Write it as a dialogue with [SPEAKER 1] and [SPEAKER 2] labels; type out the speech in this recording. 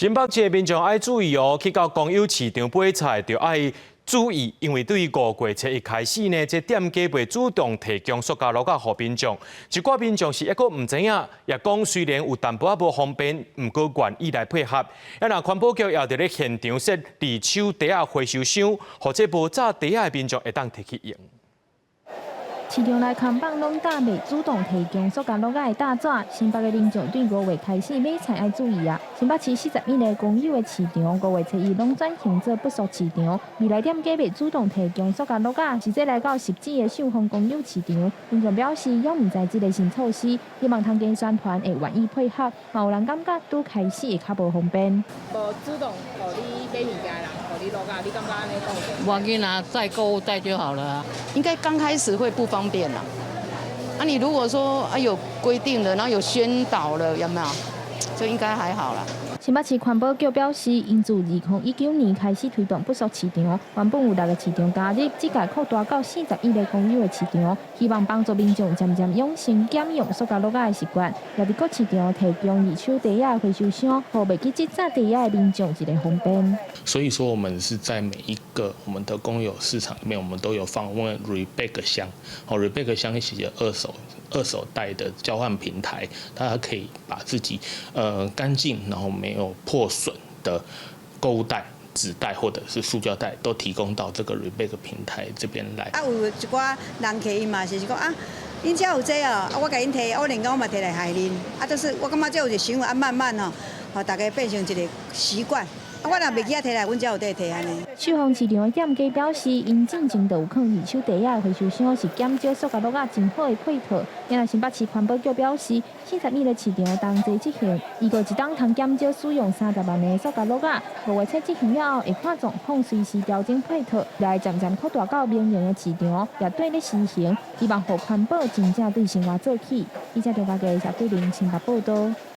[SPEAKER 1] 新北市的民众爱注意哦，去到公有市场买菜就爱注意，因为对于5月初一开始呢，这店家会主动提供塑胶袋给民众。一寡民众是一个唔知影，也讲虽然有淡薄仔无方便，唔过愿意来配合。若环保局也伫咧现场设二手袋仔回收箱，或者无炸袋仔的民众会当摕去用。
[SPEAKER 2] 市场内看板拢打未主动提供塑胶袋的大纸，新北的民众对5月开始买菜要注意啊！新北市40米的公有的市场，5月初一拢转型做不熟市场。未来店家未主动提供塑胶袋，实际来到10指的秀峰公有市场，民众表示也唔知这个新措施，希望摊间宣传会愿意配合，嘛有人感觉拄开始会较无方便。
[SPEAKER 3] 无主动互你买物件啦，互你落架，你感觉安尼讲？
[SPEAKER 4] 我给拿再购物袋就好了啊。
[SPEAKER 5] 应该刚开始会不方便啦。啊，你如果说有规定了，然后有宣导了，有没有？就应该还好啦。
[SPEAKER 2] 新北市环保局表示，因自2019年开始推动不熟市场，原本有6个市场加入，只届扩大到41个公有的市场，希望帮助民众渐渐养成减用塑胶袋的习惯，也伫各市场提供二手袋仔回收箱，互袂记即炸袋仔的民众一个方便。
[SPEAKER 6] 所以说，我们是在每一个我们的公有市场里面，我们都有放rebag 箱。rebag 箱是二手袋的交换平台，大家可以把自己干净然后没有破损的购物袋、纸袋或者是塑胶袋，都提供到这个 rebag 平台这边来。
[SPEAKER 7] 啊，有一寡人客因嘛是讲啊，恁遮有这哦，啊我甲恁摕，我另外我嘛摕来害恁，啊就是我感觉这有一个想法，啊慢慢哦，互大家变成一个习惯。 啊，我若袂记啊摕来，阮才有得摕安尼。
[SPEAKER 2] 秀峰市场的店家表示，因进前就有放二手袋仔回收箱，是减少塑胶袋仔真好的配套。另外，新北市环保局表示，40米的市场同齐执行，预计一档通减少使用30万的塑胶袋仔。5月初执行了后，会看状况随时调整配套，来渐渐扩大到民营的市场，也对咧实行，希望互环保真正对生活做起。记者张家佳、谢桂玲、新北报道。